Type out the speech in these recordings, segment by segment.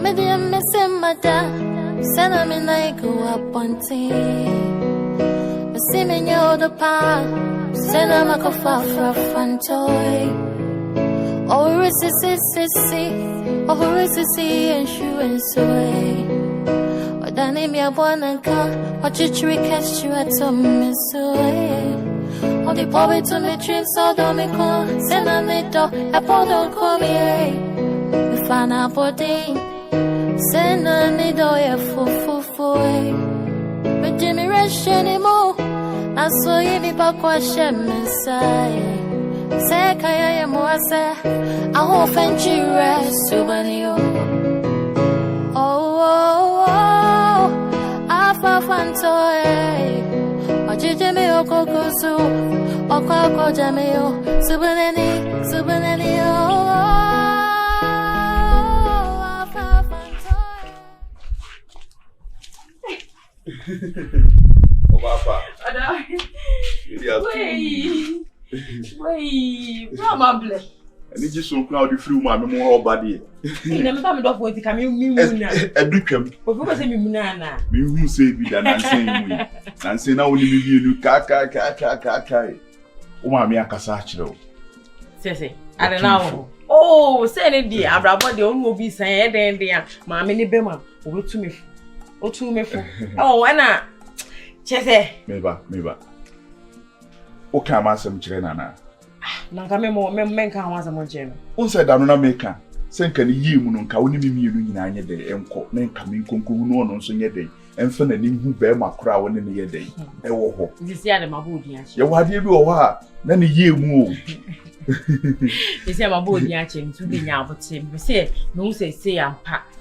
Media missing my dad, send them in like go up on team. See me near the park, send them a coffee for a fun toy. Oh, Asisi, and shoe and soy. Or the name ya born and come, what you trick cast you at some miss away. Or the poet to me drinks, so don't me call, send a little, a pot don't call me. We find a body, send a needle, a full. But Jimmy Rush anymore, I saw you be back wash and messiah. Say, Kaya Moasa, I hope and you rest, Subanio. Oh, I found toy. Or Jimmy or Cocosu, or Coco Jameo, Subanani, oh, I found Wait, probably. And it's just so crowded through my more body. You never come off with the coming A dukem. But who was a Munana? Me who say be that and say now only you kaka. Oh, my mea casacho. Say, I don't know. Oh, send it, dear. I've brought the old movie saying, and dear, my mini bema, who to me. Oh, to me. Oh, why not? Chese, maybe. Okay, I'm asking Chirena. Nankame more men can want some gem. One said, I'm not making. Send can you moon can only be you in any day and call men coming conclusion on so yet day and finding who bear my crown in the year day. Oh, this year, my booty. You what you do, then a year move. You say my booty, to be now, but say, no, say, I'm packed.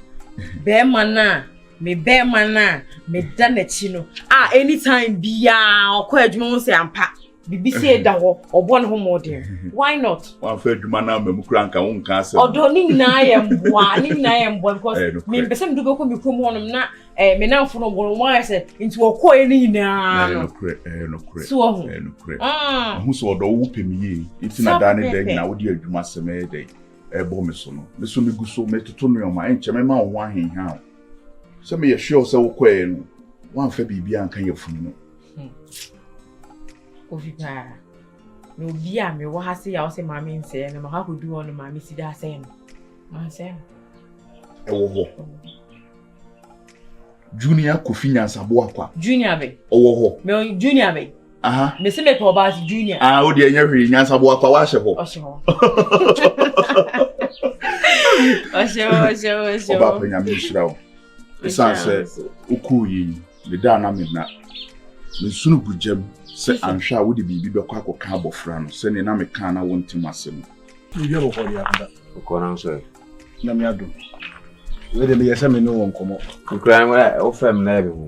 Bear mana. Me bear mana, me done it, chino. Anytime be quite more say I'm packed. Bibi say that or one home more dear. Why not? One third man, Crank, I won't cancel. Or don't I am one because me the same do go come on na me now for no one say into a coin now. No credit. Who saw the whooping me? It's in a dining day now, dear, you must have made a bomisono. The sumi go so made to turn me on my inch, and my one hang how. Some me assure so quail. One for Bianca, your phone. Ovipara. No bia me wa hase ya o se mama nse na ma ha ko du on mama si da se no. Ma se. Owo. Junior Kofi Nyansabo akwa. Junior be. Owo. Me junior be. Aha. Me se me to ba junior. O de nya hwe Nyansabo akwa wa hye ho. O hye ho. O hye. Oba panya me shira o. Esanse ukuyi le da na me na. Me sunu bujam. Se ansha wo de bibi be kwa akọ abofra no se ne na me kan na wontim asem you go for the after ko na so na me ado we de me yesa me no won komo nkran wa o fam na be hu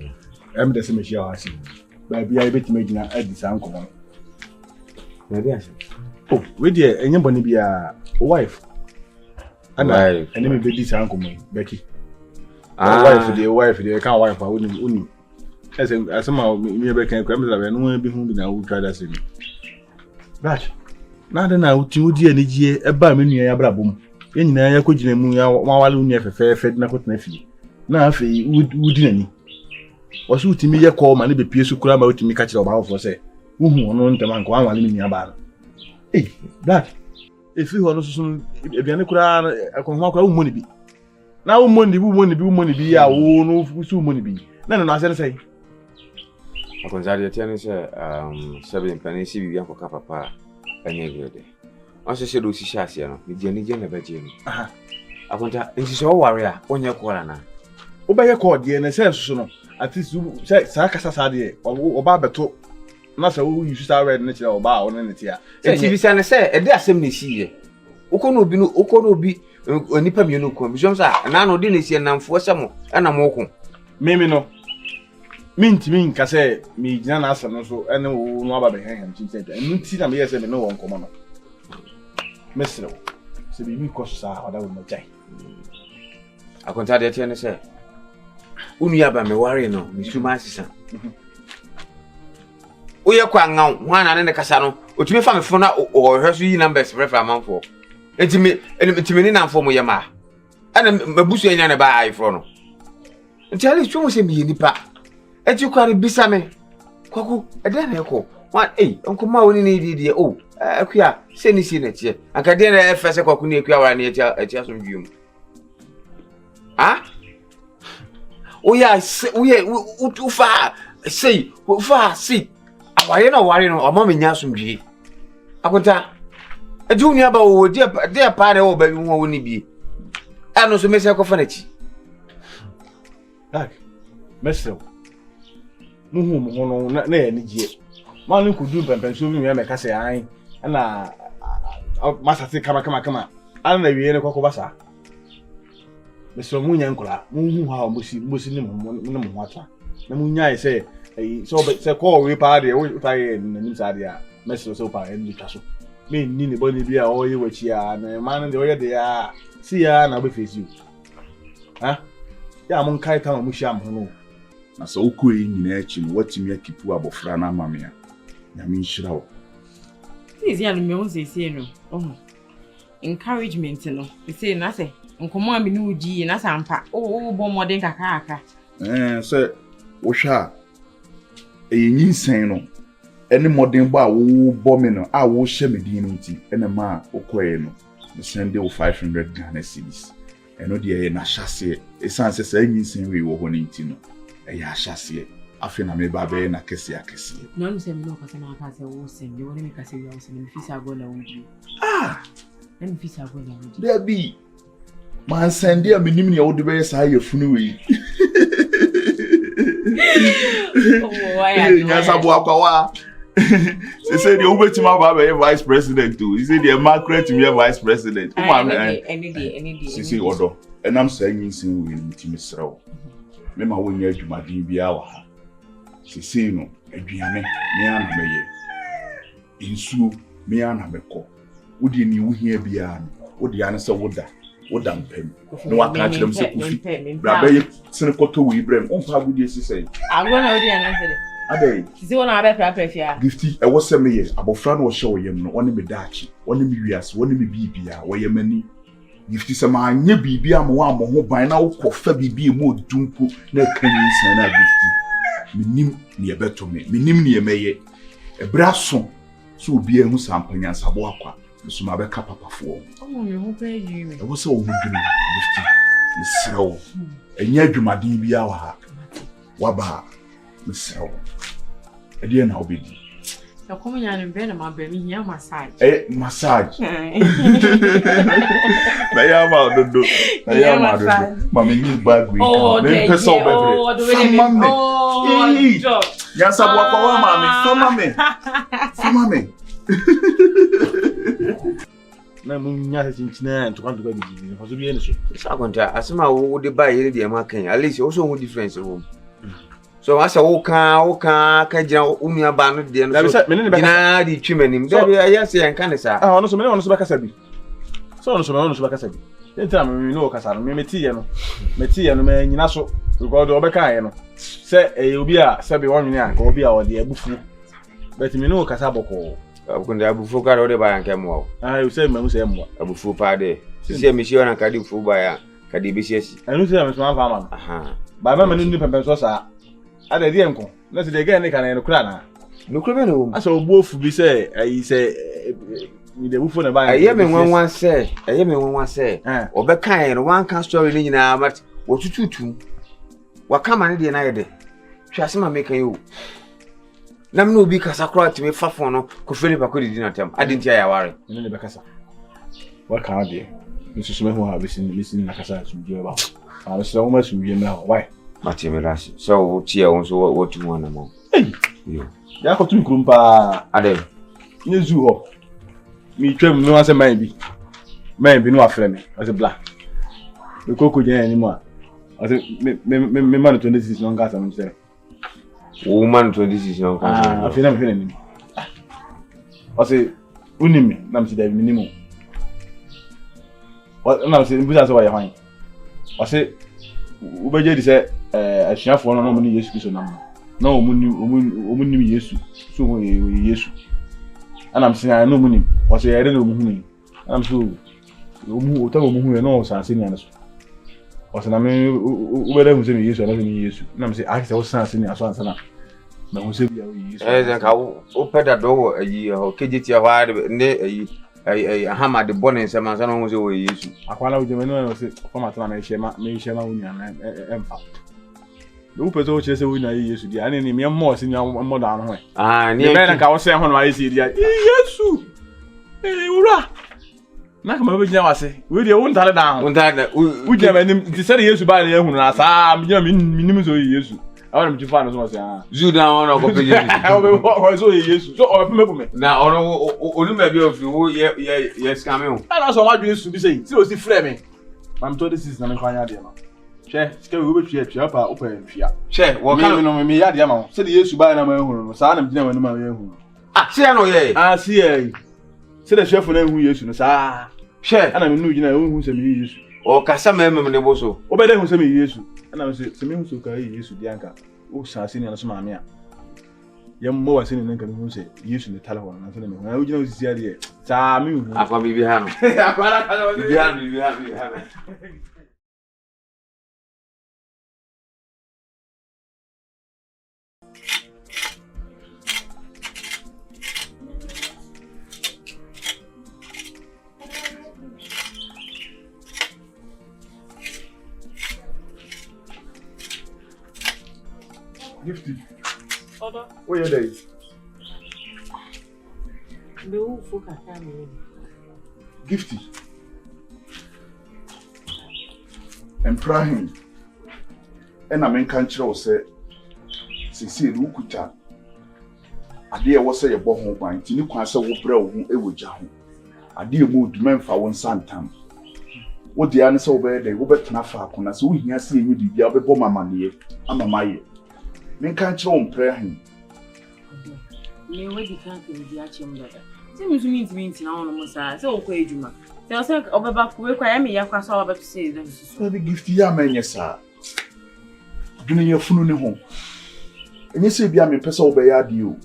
em de se me shia hasi ba bia e betima gina adi san komo na dia se oh we de enye boni bia wife ana ene me be di san komo Becky wife de kan wife uni asema me be kan kwam zabe no bi hu bi na wo twa da se mi batch na de na uti odi anigye e ba me nua ya brabom ye nyina ya kogina mu ya wawale unu fefe na kotena fi na afi wudi nani o su utimi ye call ma ne be pie su kura ma utimi ka kire oba fo se wo hu ono ntema nko anwale me nua ba batch efi ho no susu ebiane kura akonwa kura wo moni bi na wo moni bi ya wo no su moni bi na asere sei akonzari tiani se sabe mpanisi bibi anko papa anye gede onse se do sisi ase no ni je na baje ni aha akonta nsi se o ware a onye kola na obeye call de na sense so no at least say sakasa sade oba beto na se wo use star red na kire oba o ne tia se si bisa na se e de asem na siye ukono obi onipa mienu ko bi so na no de na siye namfo semo na mo ko mimi no minti nka say mi gina na asem no so ene wo no aba be hen chinche enu ti na me yese me no won komo no mesre se bi mi ko sa oda wo majai akonta de tiani se unu ya ba me ware no mi suma asisa oye kwa ngaw hwana ne kasa no otumi fa me fo na o hweso yi numbers refer amanfo etimi ni namfo mo yema ana mabusu anya na ba ai fro no ntale twa se mi nipa eti kware bisa me kwaku ede na eko wa nkoma woni ni di akua se ni si na tie anka de na efese kwaku ni akua wara ni eti asomdwum oya ufa sei ufa si awaye na ware no ama menya asomdwie akonta eju ni aba wo de pa na wo ba hu woni bi ano so mese ko fanachi tak mese muhu mu hono na ya ni gie ma no kudu pempenso mi me kase an na masate kama ana na wiye ne kokko basa mese mu nya nkola muhu ha musi ni mu hata na mu nya ise so se ko we pa de we pa ye na nim sa de a mese so pa en twaso me ni ne boni bia o ye wachi a na ma no de o ye de a si ya na be face you ya mun kai ta mu sha mu no na so uko yi nyina achi no watimi akipu abofra na amamea na me nshira wo is ya no me on say no encouragement no say na say nkomo am ni udi na sampa bo modern kakaka say wo hwa eyinsen no eni modern ba wo bo me no a wo hye medin no nti ena ma okoye no me send you 500 Ghana cedis eno de na hyase esanse say eyinsen we wo ho ni nti no ya hyase afi na me ba be na kese akese no no se me no kasa na kasa wo se me woni me kasa wi wo se me fisa go na wudi me fisa go na wudi there be man send ya me nim ne wo de be sa ya funu we nya sabo akwa they say the obetima ba be vice president too he say the market to be vice president any day see odo enam say nyinsin we ni timi srawo me ma wo nya adwumadin bia wa ha sisi no aduane me ana meye insu me ana meko wodi ni wo hia bia no wodi ana se woda mpem no waka kirem se kufi bra be sene koto wi brem on fa gudi sisi agona wodi ana se adai sisi wona abe prafia Gifty e wo se meye abofra no wo hye wo yem no woni me daachi woni me wiase woni me bibia wo yemani Gifty se ma anye bibia mo wa mo ho ban na wo kofa bibia mo odumpo na kanyin san na Gifty minim ne ebeto me minim ne emeye ebra so obi ehu sampanya sabo akwa so ma be ka papafo me ho pe yi me e wo se wo mudwene Gifty ne srewo enya adwumadin bia wa ha waba ne srewo e de na obedi ya komo nya ne be na ma be mi hia massage massage na ya ma dodo ma me ni bag we me pesa obebre mama ya sabu akwa mama me na mu nya chinchina to kan to ga bi ho so bi ene so sa konta asema wo de ba yele de ma kan at least also no difference room so asa wo ka jina unua ba no de no jina di twimanim da ya se yan kan sa ono so be kasa bi so ono so be kasa bi entra me no kasa no me tie no me nyina so because obe kan ye no se obi a se be wonwene an ka obi a ode abufu but me no kasa boko abukunde abufu ka ode ba yan ka mo you say me say mo abufu pa de sisi me shi wana ka di fu ba ya ka di bi siesi enu say me so an fa ma ba me ni pempen so sa ada di enko na se de ga ne kan no kura na no kura be no asa obuofu bi say ayi say mi de bufo na ba aye me nwanwan say obe kan no one can story ni nyina mat wotututu wakama ne de na yede hwase ma me kan yo nam no obi kasa kura ti me fafon no ko feli ba ko di na tem adintia ya ware ne le be kasa waka de nso so me ho ha bisin na kasa sumje ba so wo ma sumje me ho why mati me lasi so tie won so what you want am yo ya ko tun kurumpa ade ne zu ho mi twem no ase man bi no afre me ase bla me koko je ani mo ase me man 26 no ngasa mo se o man 26 no ngasa afina me fina ni ase unimi na mti da minimum na ase mbuza so wa ya hwan ase ubeje di se asuafo no mo ni Yesu Kristo na omuni Yesu so mo Yesu ana msina no muni wase yare no muhuni ana mso omu ota mo muhuni no sanse ni anaso Osana me ubere hu se me Yesu na me Yesu. Na me say I say osan se ni aso ansa na. Na hu se bia wo Yesu. Ze ka wo peda do wo ayi ho kejiti ho ade ne ayi ahama de bonne se man sana hu se wo Yesu. Akwala wo je me no se format na me shema woni ana emfa. No person wo chese woni na Yesu dia ani ni me mo se ni mo da no ho. Ni be na ka wo se ho no ayi se dia. Yesu. Ura. Na kama be gina wase. We dey won tale down. Won tale. We gina nim ti say Yesu ba na ehunu na sa me gina minim so Yesu. Awon me fa no so say ah. Zu down on ko pe Yesu. O so Yesu. So o me ko me. Na ono onu me bi ofi wo ye scam me. Na so ma dwe su bi say. Si o si frɛ me. Mam to this is na me kwanya de ma. Che, ske we be twa pa open fia. Che, wo kan me ya de ma. Se de Yesu ba na ma ehunu no. Sa na me gina ma no ma ehunu. Se ya no ye. Se ye. Se de chef na hu Yesu no sa. She ana me nu gina hu se me Yesu. O kasa me ne boso. O be de hu se me Yesu. Ana me se me hu so ka Yesu di anka. O sa se ni na so ma me a. Ye mo wa se ni nka me hu se Yesu ne tale ho na se me. Na o gina o sisi ade. Sa me hu. Afa bibi ha no. Afa na bibi ha. Gifty. Order. Where you there? The who focus time. Gifty. And Prahim. And I mean can't you say Sisi do kuta. Ade e wo say ye bo ho ban ti ni kwan say wo bra wo e wo gya ho. Ade e mo du men fa won santam. Wo dia ne say wo be dey wo betena fa akona so wo hia se enyi bibia wo be bo mamane amamaye. Men can't you on Prahim. Me we di kan ke di achem dada. Se mi zumi na ono mo sa se o ko ejuma. Se o se obeba ku we kwa ya me ya kwa so obeto se de so. The Gifty ya menye sa. Dune ye funu ne ho. Enye se bia me pese obeya ade o.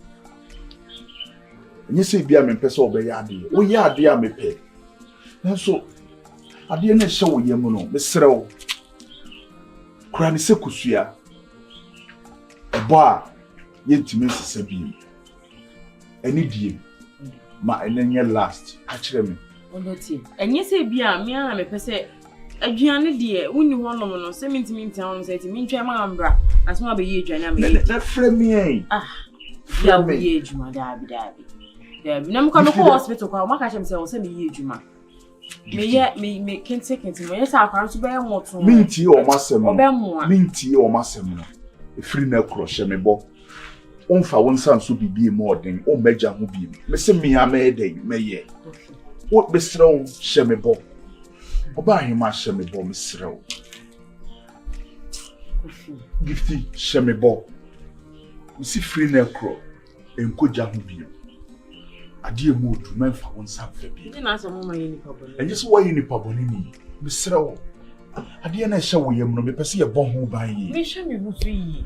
Enye se bia me pese obeya ade. O ya ade a me pe. Nanso ade na hye wo yem no, me serew. Kura ne se kusua. Ebo a yentime sese bi. Eni die ma enenye last a kire me. Ondoti. Enye se bia me a me pese aduane de woni ho nom no se mintimi ntan se ti mintwa ma ambra asoma be ye aduane am ye. Na frame yen. Ya we ye adwuma dabi. Dabi na mko no hospital kwa maka chem se wo se me ye adwuma. Me kente mo ye sa akwa so be moto. Minti o masem. Obe mo. Minti o masem no. Efiri na kroshe me bo. Onfa wonsan so bibie mo den o meja ho bi me se me ha me den me ye o be srew hye me bo oba hima hye me bo me srew Gifty hye me bo me si free na kro enkoja ho bi ade emu odu menfa wonsan fa bi na so mo ma ye ni paboni enye so wayi ni paboni ni me srew ade na hye wo yem no me pese ye bo ho ban yi me hye me hu so yi.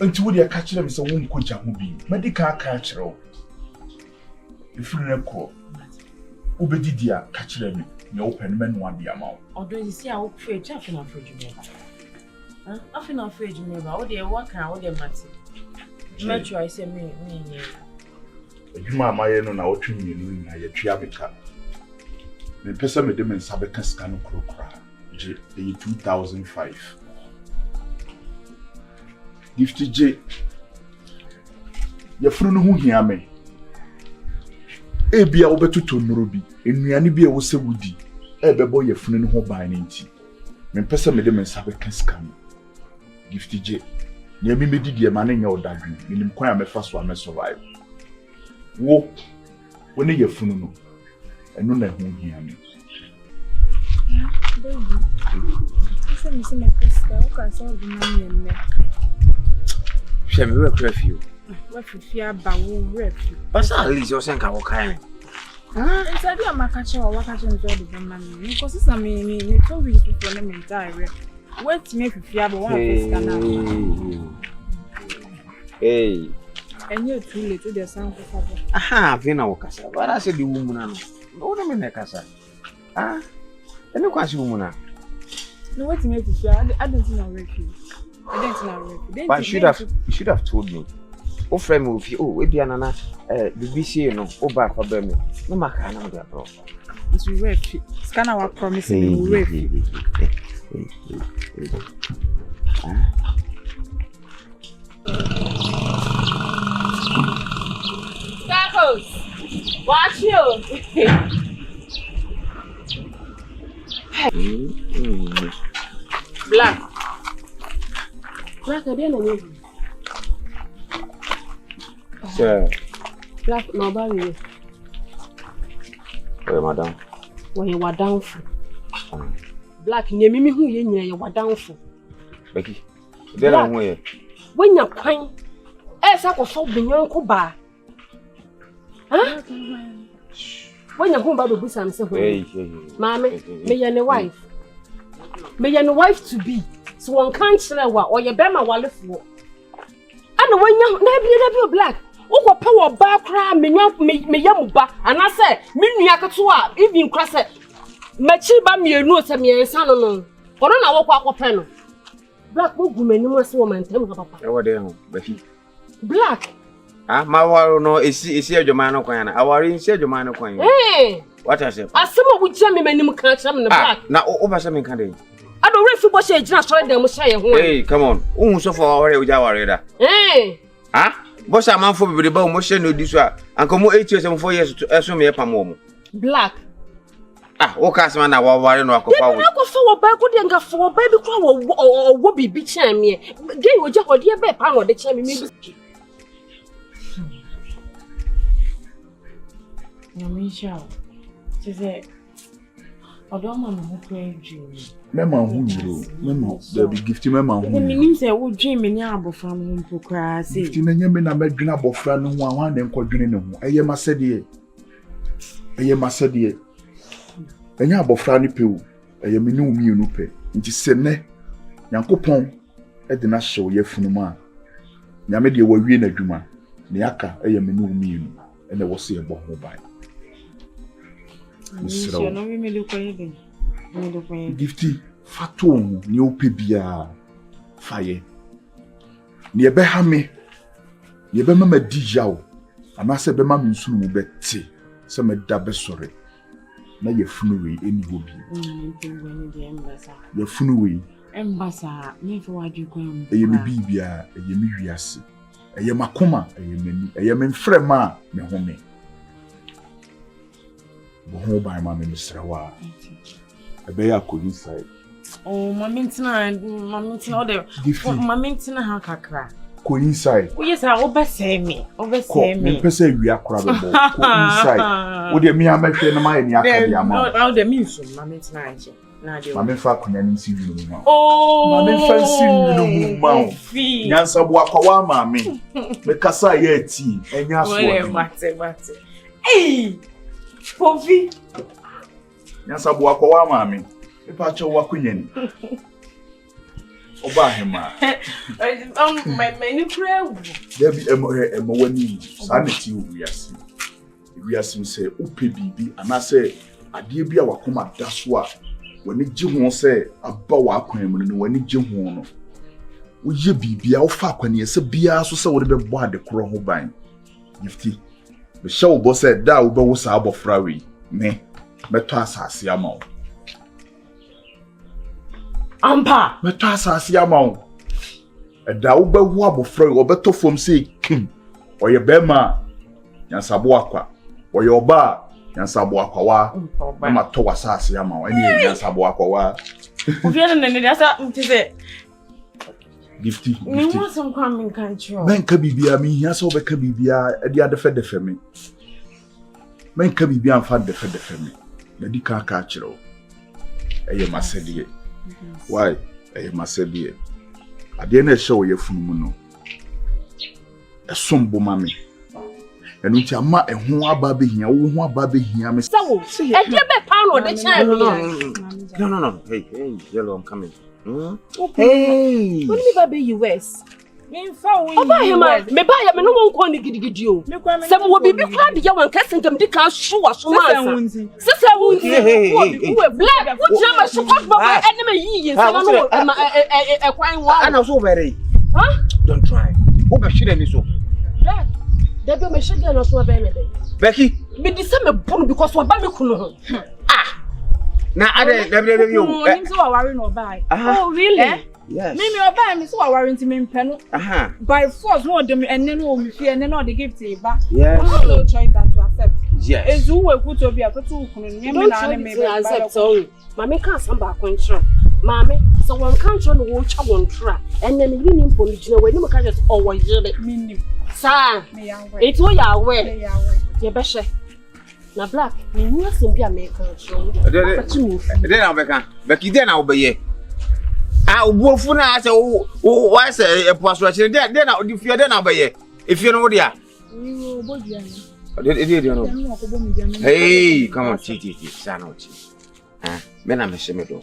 Until we are catching them, so won't coach a movie. Medical catcher. If you recall, Ubedidia catch them, you open men one the amount. Although you see, I will pray, Jaffin afraid you never. Often afraid you never. Oh, dear, what can I order, Matty? Metro, I say, me. You my no now treating you in a triabica. The person made them in Sabeca scan crocra, 2005. Gifty J. Your friend who hear me. Ebia obetu to nrobi. Enuane bia wo se wudi. Ebebo your friend who by nti. Me pesa me de me sabe kan scam. Gifty J. Nya mi medi de ma na nya odadwe. Minim kwan a me fa so a me survive. Wo ne your friend no. Eno na hu hear me. Ese mi se me pesa o ka so do na me. Shame we curfew. What fear ba wo refu. But at least you senka wo kan. It's a dia makacha wa wakacha nzo do ma me. Because it's me to we people na me direct. What me fear ba wa pesa na. Hey. And you too late to the sound for favor. Aha, vina wo kasa. But I said the woman no. No na me na kasa. Ene kwasi woman na. No, what to make you sure? I don't think I'm ready. But you should have told me. Oh, friend, oh, we be anana. The BC, no, oh, back for me. No, my kind of their bro. It's ready. Scan our promise and we're ready. Tacos! Watch you! Black, I didn't know. Sir. Black, no, baby. Where, madam? When you were down for. Black, near me who you were down for. Becky, then I'm where? When you're crying, as I was so beyond Cuba. Huh? When you're home by the bush and say, Mammy, may and a wife. May and a wife to be. So one can't tell what or your bema while if you. And when you're never black, oh, power bar cry, me yamuba, and I said, Miniakatua, even crasset. Machiba me no send me a son alone. Or not walk penal. Black woman, you must woman tell me about what they are, Becky. Black. Ah, my war no is here, your man of coin. Our in said your man of coin. Hey, what I said. As someone would tell me, my name can't come in the black. Now, over some candy. I don't really feel what just trying them to say. Hey, come on. So far, with our radar. Hey, ah, what's a man for the bone motion to this one? And come 8 years and 4 years to assume me a mom. Black. Ah, what cast man, I war no alcohol. I go for backward and go for baby crow or wobby beach me. Gay would just what dear bed pound the champion. Yamisha, she said, I don't want to play dream. Mema who Mema, there be Gifty Mema who means I would dream in Yabo from him to cry. Gifty Mena Medina Bofran, one and quadrino. I am a sedie. I am a sedie. And Yabo Franny Pill, I am a new munupe. It is Sene, Yankopon, at the national Yefunuma. Yamedi were in a Juma, Niaka, I am a new mean, and I was see a bomb mobile. Gifty, Fatum, new Pibia, fire. Near Behame, ye be mama dijao, and I said, Be mammy soon will bet tea, some a dabbe sorry. Now you're funny, any hobby. You're funny, Embassa, me for what you come. A yemi bibia, a yemi riasi, a yamakoma, a yamin frema, me home. Home by Mammy Mr. Wa. A bear could inside. Oh, my mintina, my mintina, how crack. Go inside. Oh, yes, I oversay me. Oversay me. Per se, we are crabble. Go inside. Would you mean I'm making a mind? How the means from my mintina. Mammy Falcon and see you. Oh, Mammy fancy you, Mount. Yansa Wakawa, Mammy. Because I hear tea and yes, hey. Povi. Yansa Wakawa, Mammy. If I show Wakuyan. Oba hema. My many prayer. There be a mowani, sanity we are seeing. We are seeing say, Upe bibi, and I say, a dear be our coma, that's what. When it Jim say, a bow aquaman, when it Jim won. Would you be our fuck when you say, be also so would be bought the crown bine? Gifty. The show boss said, thou was our frawi. Me, but us as yamo. Ampa. Metasa siamao. A dauba wabo fro or better from say king or your bema Yansabuakwa or your bar Yansabuakwa. Mama towa sasiamao any Yansabuakwa. Gifty. Me want some coming country. Men kabibia me yes over kabibia at the other fed the family. Men kabibia and fad the fed the family. Medical catcher. A must say. Why? I must say, dear. I didn't show you from no. A sombo mammy. And which I'm not a hoa baby here, who baby here, Miss. So, I never found the child. No. Hey, yellow, I'm coming. Hey, what baby US? Me found me buy a no one corner giddy. Some will be proud of your cousin to make us sure so much. Sister, black, what jammer should come by enemy years. A quine one. And also very. Huh? Don't try. Who should any so? That don't make sure you're not so very. Becky, me December boom because what Bammy could. ah. Now, I didn't you. So worry no buy. Oh, really? Yes. Me buy me so worry to me pen. By force more them and then we fear and then all the gift back. Yes. No choice than to accept. Yes. It's who we put to be a two. Don't accept so. Mammy can't some back when sure. Mammy, so one can't show the watch one try. And then we need police when you can just always mean. Sir, it's all your way. Your best. Now, Black, you know simply American. Then I'll be Becky, then I'll be. I'll go for now. I say, oh, why say a persuasion? Then I'll do fear, then I'll be. If you know what they are. Hey, come on, Titi, son. Men, I'm a semedo.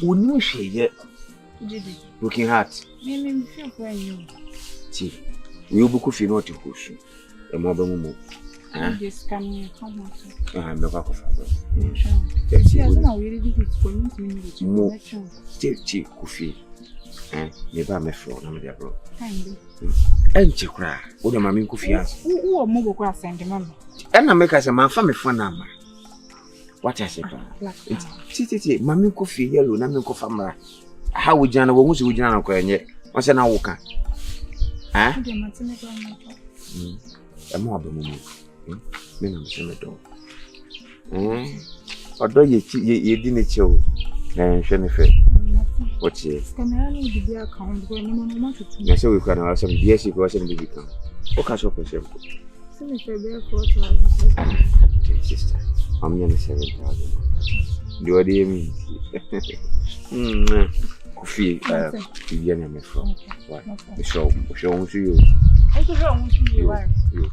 Who knew she yet? Looking hot. See, we'll book of you not to push you. A mobile move. Just come here, come on. I'm the back of her. Tea, coffee. Never me floor, no, dear bro. And you cry. What am I mean, coffee? Who are mobile grass and the mamma? And I make us a man family for number. What I say, Titi, mammy coffee, yellow, Namiko family. How would Jana want you with Jana yet? What's an hour? Ah, a mobile move. Men I'm sure door. Although you didn't show, and Jennifer. What's it? Can I only be account when no one wanted to? Yes, we can have some years ago as a baby come. What can shop yourself? Sister, I'm nearly 7,000. Do what do you mean? Coffee, Vienna, my friend. What? The show you. I could show you.